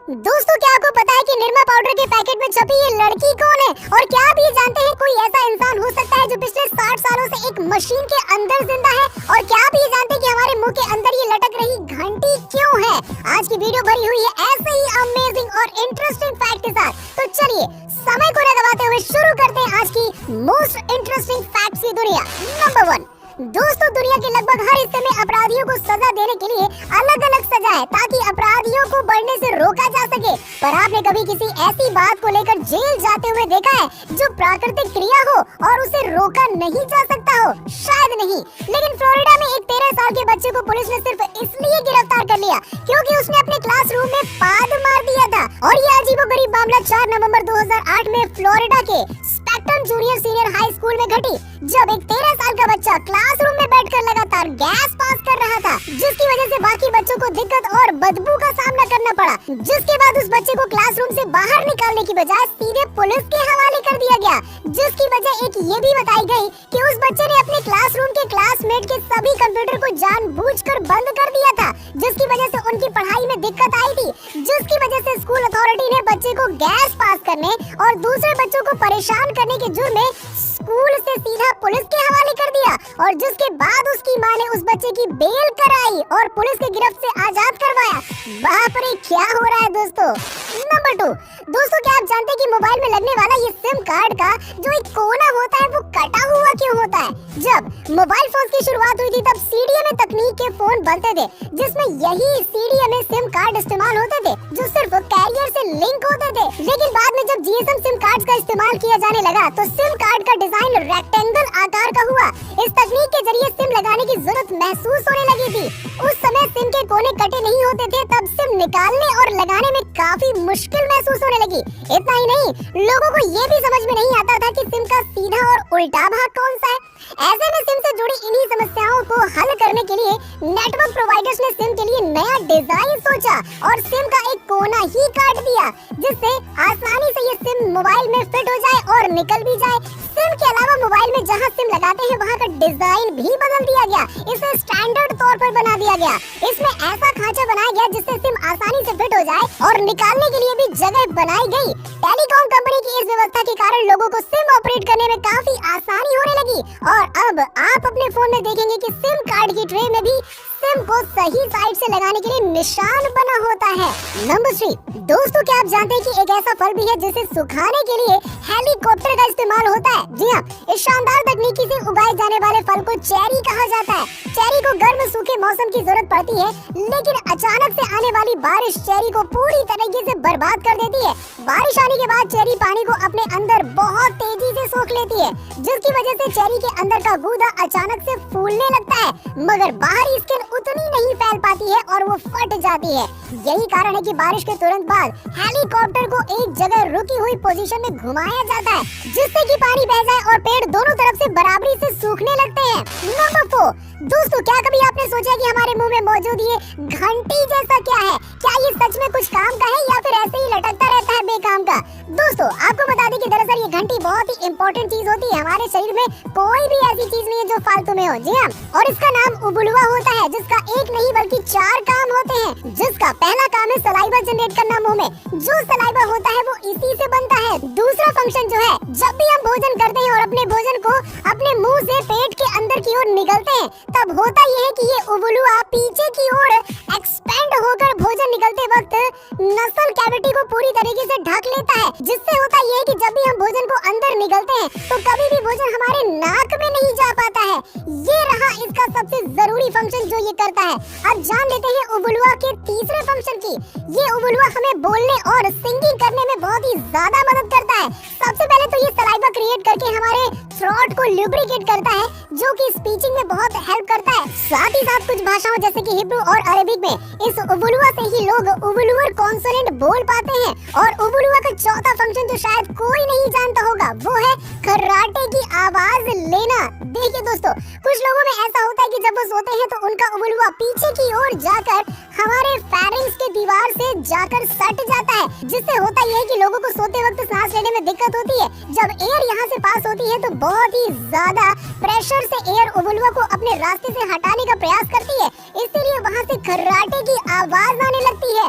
दोस्तों, क्या आपको पता है कि निरमा पाउडर के पैकेट में छपी ये लड़की कौन है? और क्या आप ये जानते हैं कोई ऐसा इंसान हो सकता है जो पिछले 60 सालों से एक मशीन के अंदर जिंदा है? और क्या आप ये जानते हैं कि हमारे मुंह के अंदर ये लटक रही घंटी क्यों है? आज की वीडियो भरी हुई है ऐसे ही अमेजिंग और इंटरेस्टिंग फैक्ट के साथ। तो चलिए समय को न गवाते हुए शुरू करते हैं आज की मोस्ट इंटरेस्टिंग फैक्ट्स की दुनिया। नंबर 1, दोस्तों, दुनिया के लगभग हर हिस्से में अपराधियों को सजा देने के लिए अलग अलग सजा है ताकि अपराधियों को बढ़ने से रोका जा सके। पर आपने कभी किसी ऐसी बात को लेकर जेल जाते हुए देखा है जो प्राकृतिक क्रिया हो और उसे रोका नहीं जा सकता हो? शायद नहीं। लेकिन फ्लोरिडा में एक 13 साल के बच्चे को पुलिस ने सिर्फ इसलिए गिरफ्तार कर लिया क्योंकि उसने अपने क्लासरूम में पाद मार दिया था। और ये अजीबोगरीब मामला 4 नवंबर 2008 में फ्लोरिडा के spectrum junior senior high school में घटी, जब एक 13 साल का बच्चा क्लासरूम में बैठकर लगातार गैस पास कर रहा था, जिसकी वजह से बाकी बच्चों को दिक्कत और बदबू का सामना करना पड़ा। जिसके बाद उस बच्चे को क्लासरूम से बाहर निकालने की बजाय सीधे पुलिस के हवाले कर दिया गया, जिसकी वजह एक ये भी बताई गई कि उस बच्चे ने अपने क्लासरूम के क्लासमेट के सभी कंप्यूटर को जानबूझकर बंद कर दिया था, जिसकी वजह से उनकी पढ़ाई में दिक्कत आई थी। जिसकी वजह से स्कूल अथॉरिटी ने बच्चे को गैस पास करने और दूसरे बच्चों को परेशान करने के जुर्म में स्कूल से सीधा पुलिस के हवाले कर दिया। और जिसके बाद उसकी मां ने उस बच्चे की बेल कराई और पुलिस की गिरफ्त से आजाद करवाया। बाप रे, क्या हो रहा है दोस्तों। नंबर 2, दोस्तों, क्या आप जानते हैं कि मोबाइल में लगने वाला ये सिम कार्ड का जो एक कोना होता है वो कटा हुआ क्यों होता है? जब मोबाइल फोन की शुरुआत हुई थी तब सीडीएमए तकनीक के फोन बनते थे, जिसमें यही सीडीएमए सिम कार्ड इस्तेमाल होते थे जो सिर्फ कैरियर से लिंक होते थे। लेकिन बाद में जब जीएसएम सिम कार्ड का इस्तेमाल किया जाने लगा तो सिम कार्ड का डिजाइन रेक्टेंगल आकार का हुआ। इस तकनीक के जरिए सिम लगाने की जरूरत महसूस होने लगी थी। उस समय सिम के कोने कटे नहीं होते थे, तब सिम निकालने और लगाने में काफी मुश्किल महसूस होने लगी। इतना ही नहीं, लोगों को ये भी समझ में नहीं आता था कि सिम का सीधा और उल्टा भाग कौन सा है। ऐसे में सिम से जुड़ी इन्हीं समस्याओं को हल करने के लिए नेटवर्क प्रोवाइडर्स ने सिम के लिए नया डिजाइन सोचा और सिम का एक कोना ही काट दिया, जिससे आसानी से ये सिम मोबाइल में फिट हो जाए और निकल भी जाए। सिम के अलावा मोबाइल में जहां सिम लगाते हैं वहां का डिजाइन भी बदल दिया गया, इसे स्टैंडर्ड तौर पर बना दिया गया। इसमें ऐसा खांचा बनाया गया जिससे सिम आसानी से फिट हो जाए और निकालने के लिए भी जगह बनाई गई। टेलीकॉम कंपनी की इस व्यवस्था के कारण लोगों को सिम ऑपरेट करने में काफी आसानी होने लगी। और अब आप अपने फोन में देखेंगे कि सिम कार्ड की ट्रे में भी सिम को सही साइड से लगाने के लिए निशान बना होता है। नंबर 3, दोस्तों, क्या आप जानते हैं कि एक ऐसा फल भी है जिसे सुखाने के लिए हेलीकॉप्टर का इस्तेमाल होता है? जी हाँ, इस शानदार तकनीकी से उगाए जाने वाले फल को चेरी कहा जाता है। चेरी को गर्म सूखे मौसम की जरूरत पड़ती है, लेकिन अचानक से आने वाली बारिश चेरी को पूरी तरीके से बर्बाद कर देती है। बारिश आने के बाद चेरी पानी को अपने अंदर बहुत तेजी से सोख लेती है, जिसकी वजह से चेरी के अंदर का गूदा अचानक से फूलने लगता है, मगर बाहरी स्किन उतनी नहीं फैल पाती है और वो फट जाती है। यही कारण है कि बारिश के तुरंत बाद हेलीकॉप्टर को एक जगह रुकी हुई पोजीशन में घुमाया जाता है, जिससे कि पानी बह जाए और पेड़ दोनों तरफ से बराबरी से सूखने लगते हैं। नंबर 4, दोस्तों, क्या कभी आपने सोचा कि हमारे मुंह में मौजूद ये घंटी जैसा क्या है? क्या ये सच में कुछ काम का है या फिर ऐसे ही लटकता रहता है बेकाम का? दोस्तों, आपको बता दें कि दरअसल ये घंटी बहुत ही इम्पोर्टेंट चीज होती है। हमारे शरीर में कोई भी ऐसी चीज नहीं है जो फालतू में हो। जी हाँ, और इसका नाम उबुलुआ होता है, जिसका एक नहीं बल्कि 4 काम होते हैं। जिसका पहला काम है सलाइवा जनरेट करना मुंह में। जो सलाइवा होता है वो इसी से बनता है। दूसरा फंक्शन जो है, जब भी हम भोजन करते हैं और अपने भोजन को अपने मुंह से पेट के अंदर की ओर निगलते हैं, तब होता यह है कि ये उबुलुआ पीछे की ओर एक्सपेंड होकर भोजन निकलते वक्त नसल कैविटी को पूरी तरीके से ढक लेता है, जिससे होता यह है कि जब भी हम भोजन को अंदर निगलते हैं तो कभी भी भोजन हमारे नाक में नहीं जा पाता है। ये रहा इसका सबसे जरूरी फंक्शन जो ये करता है। अब जान लेते हैं उबुलुआ के तीसरे फंक्शन की। ये उबुलुआ हमें बोलने और सिंगिंग करने में बहुत ही ज्यादा मदद करता है। सबसे पहले तो ये सलाइवा क्रिएट करके हमारे थ्रोट को लुब्रिकेट करता है, जो कि स्पीचिंग में बहुत हेल्प करता है। साथ ही साथ कुछ भाषाओं जैसे कि हिब्रू और अरबिक में इस उबुलुआ से ही लोग उबुलुअर कॉन्सोनेंट बोल पाते हैं। और उबुलुआ का चौथा फंक्शन जो शायद कोई नहीं जानता होगा वो है खर्राटे की आवाज लेना। देखिए दोस्तों, कुछ लोगों में ऐसा होता है कि जब वो सोते हैं तो उनका उबुलुआ पीछे की ओर जाकर हमारे फेरिंक्स के दीवार से जाकर सट जाता है, जिससे होता यह है कि लोगों को सोते वक्त सांस लेने में दिक्कत होती है। जब एयर यहाँ से पास होती है तो बहुत ही ज्यादा प्रेशर से एयर उबुलुआ को अपने रास्ते से हटाने का प्रयास करती है, इसीलिए वहाँ से खर्राटे की आवाज आने लगती है।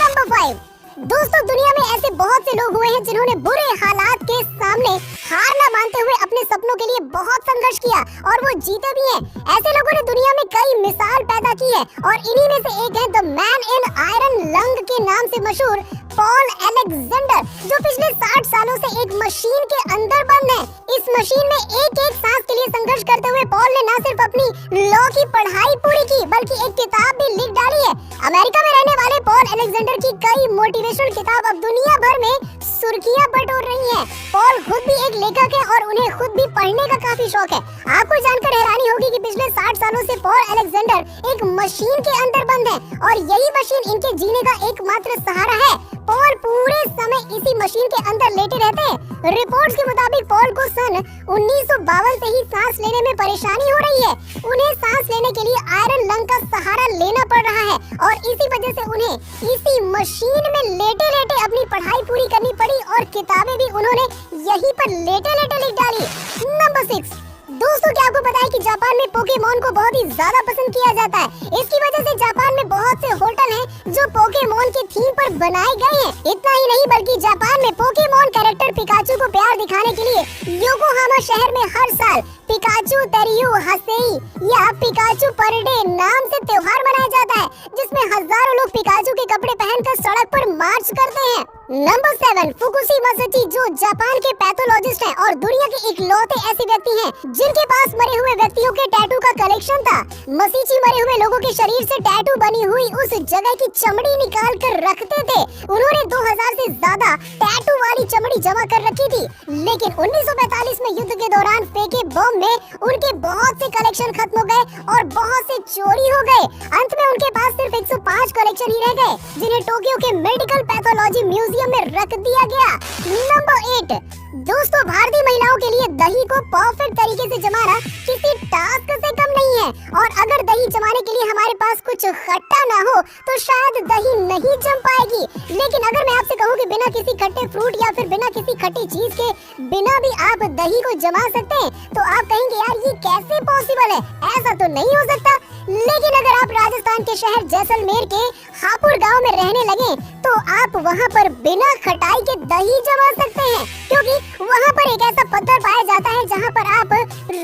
नंबर 5, दोस्तों दुनिया में ऐसे बहुत से लोग हुए हैं जिन्होंने बुरे हालात के सामने हार न मानते हुए अपने सपनों के लिए बहुत संघर्ष किया और वो जीते भी हैं। ऐसे लोगों ने दुनिया में कई मिसाल पैदा की है और इन्हीं में से एक है the man in iron lung के नाम से मशहूर पॉल अलेक्जेंडर, जो पिछले 60 सालों से एक मशीन के अंदर बंद है। इस मशीन में एक एक सांस के लिए संघर्ष करते हुए पॉल ने न सिर्फ अपनी लॉ की पढ़ाई पूरी की बल्कि एक किताब भी लिख डाली है। अमेरिका में रहने वाले पॉल अलेक्जेंडर की कई मोटिवेशनल किताब अब दुनिया भर में सुर्खियां बटोर रही हैं। पॉल खुद भी एक लेखक है और उन्हें खुद भी पढ़ने का काफी शौक है। आपको जानकर हैरानी होगी कि पिछले 60 सालों से पॉल अलेक्जेंडर एक मशीन के अंदर बंद है और यही मशीन इनके जीने का एकमात्र सहारा है। पॉल पूरे समय इसी मशीन के अंदर लेटे रहते हैं। रिपोर्ट्स के मुताबिक पॉल को सन 1952 से ही सांस लेने में परेशानी हो रही है। उन्हें सांस लेने के लिए आयरन लंग का सहारा लेना पड़ रहा है और इसी वजह से उन्हें इसी मशीन में लेटे लेटे अपनी पढ़ाई पूरी करनी पड़ी और किताबें भी उन्होंने यहीं पर लेटे लेटे लिख डाली। नंबर 6, दोस्तों क्या आपको पता है कि जापान में पोकेमोन को बहुत ही ज्यादा पसंद किया जाता है। इसकी वजह से जापान में बहुत से होटल हैं जो पोकेमोन के थीम पर बनाए गए हैं। इतना ही नहीं बल्कि जापान में पोकेमोन कैरेक्टर पिकाचू को प्यार दिखाने के लिए योकोहामा शहर में हर साल पिकाचू तेरियो हसेई या पिकाचू पर डे नाम से त्योहार मनाया जाता है, जिसमें हजारों लोग पिकाचू के कपड़े पहनकर सड़क पर मार्च करते हैं। नंबर 7, फुकुशी मसची, जो जापान के पैथोलॉजिस्ट हैं और दुनिया के इकलौते ऐसे व्यक्ति हैं जिनके पास मरे हुए व्यक्तियों के टैटू का कलेक्शन था। मसीची मरे हुए लोगों के शरीर से टैटू बनी हुई उस जगह की चमड़ी निकाल कर रखते थे। उन्होंने 2000 से ज्यादा टैटू वाली चमड़ी जमा कर रखी थी, लेकिन 1945 में युद्ध के दौरान फेंके बम में उनके बहुत से कलेक्शन खत्म हो गए और बहुत से चोरी हो गए। अंत में उनके पास सिर्फ 105 कलेक्शन ही रह गए, जिन्हें टोक्यो के मेडिकल पैथोलॉजी म्यूजियम में रख दिया गया। नंबर 8, दोस्तों भारतीय महिलाओं के लिए दही को परफेक्ट तरीके से जमाना किसी टास्क से कम नहीं है और अगर दही जमाने के लिए हमारे पास कुछ खट्टा ना हो तो शायद दही नहीं जम पाएगी। लेकिन अगर मैं आपसे कहूँ कि बिना किसी खट्टे फ्रूट या फिर बिना किसी खट्टी चीज के बिना भी आप दही को जमा सकते हैं तो आप कहेंगे यार ये कैसे पॉसिबल है, ऐसा तो नहीं हो सकता। लेकिन अगर आप राजस्थान के शहर जैसलमेर के हापुड़ गांव में रहने लगे तो आप वहां पर बिना खटाई के दही जमा सकते हैं, क्योंकि वहां पर एक ऐसा पत्थर पाया जाता है जहां पर आप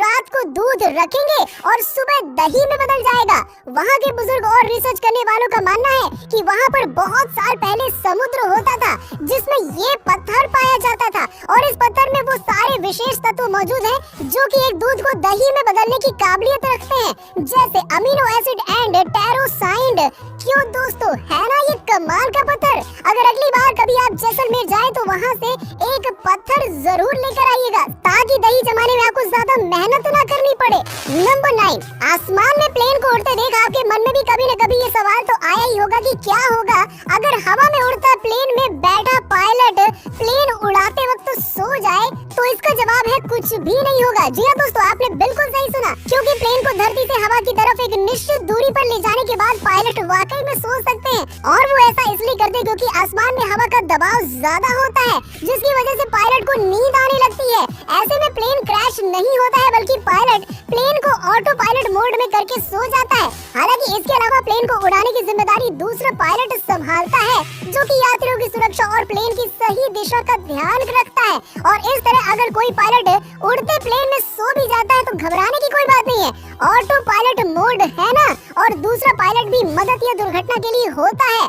रात को दूध रखेंगे और सुबह दही में बदल जाएगा। वहां के बुजुर्ग और रिसर्च करने वालों का मानना है कि वहां पर बहुत साल पहले समुद्र होता था जिसमें ये पत्थर पाया जाता था और इस पत्थर में वो सारे विशेष तत्व मौजूद हैं जो कि एक दूध को दही में बदलने की काबिलियत रखते हैं, जैसे अमीनो एसिड एंड टेरोसाइंड। क्यों दोस्तों, है ना ये कमाल का पत्थर। अगर अगली बार कभी आप जैसलमेर जाए तो वहाँ से एक पत्थर जरूर लेकर आइएगा ताकि दही जमाने में आपको ज्यादा मेहनत ना करनी पड़े। नंबर 9, आसमान में प्लेन को उड़ते देख आपके मन में भी कभी न कभी ये सवाल तो आया ही होगा कि क्या होगा अगर हवा में उड़ता प्लेन में बैठा पायलट प्लेन उड़ाते वक्त सो जाए। तो इसका जवाब है कुछ भी नहीं होगा। जी हाँ दोस्तों, आपने बिल्कुल सही सुना, क्योंकि प्लेन को धरती से हवा की तरफ एक निश्चित दूरी पर ले जाने के बाद पायलट वाकई में सो सकते हैं और वो ऐसा इसलिए करते हैं क्योंकि आसमान में हवा का दबाव ज्यादा होता है जिसकी वजह से पायलट को नींद आने लगती है। ऐसे में प्लेन क्रैश नहीं होता है बल्कि पायलट प्लेन को ऑटो पायलट मोड में करके सो जाता है। हालांकि इसके अलावा प्लेन को उड़ाने की जिम्मेदारी दूसरा पायलट संभालता है जो कि यात्रियों की सुरक्षा और प्लेन की सही दिशा का ध्यान रखता है। और इस तरह अगर कोई पायलट उड़ते प्लेन में सो भी जाता है तो घबराने की कोई बात नहीं है, ऑटो पायलट मोड है ना, और दूसरा पायलट भी मदद या दुर्घटना के लिए होता है।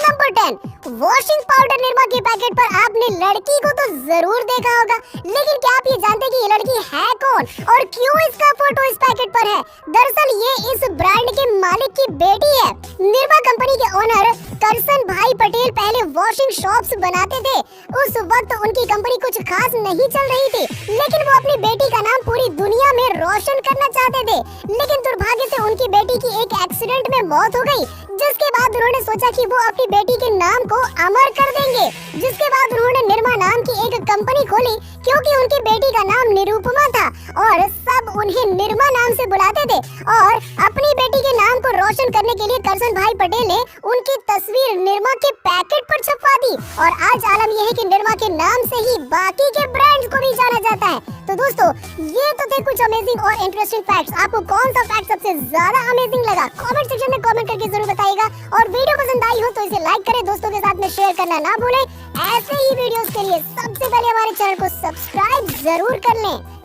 नंबर 10, वॉशिंग पाउडर निरमा के पैकेट पर आपने लड़की को तो जरूर देखा होगा, लेकिन क्या आप ये जानते हैं कि ये लड़की है कौन और क्यों इसका फोटो इस पैकेट पर है। दरअसल ये इस ब्रांड के मालिक की बेटी है। निरमा कंपनी के ओनर करसन भाई पटेल पहले वॉशिंग शॉप्स बनाते थे। उस वक्त उनकी कंपनी कुछ खास नहीं चल रही थी, लेकिन वो अपनी बेटी का नाम पूरी दुनिया में रोशन करना चाहते थे। लेकिन दुर्भाग्य से उनकी बेटी की एक एक्सीडेंट में मौत हो गई, जिसके बाद उन्होंने सोचा कि वो अपनी बेटी के नाम को अमर कर देंगे। जिसके बाद उन्होंने निरमा नाम की एक कंपनी खोली क्योंकि उनकी बेटी का नाम निरुपमा था और सब उन्हें निर्मा नाम से बुलाते थे। और अपनी बेटी के नाम को रोशन करने के लिए करसन भाई पटेल ने उनकी तस्वीर निर्मा के पैकेट पर छपवा दी और आज आलम यह है कि निर्मा के नाम से ही बाकी के ब्रांड्स को भी जाना जाता है। तो दोस्तों ये तो थे कुछ अमेजिंग और इंटरेस्टिंग फैक्ट्स। आपको कौन सा फैक्ट सबसे ज्यादा अमेजिंग लगा कमेंट सेक्शन में कमेंट करके जरूर बताइएगा और वीडियो पसंद आई हो तो इसे लाइक करें, दोस्तों के साथ में शेयर करना ना भूलें। ऐसे ही वीडियोस के लिए सबसे पहले हमारे चैनल को सब्सक्राइब जरूर कर लें।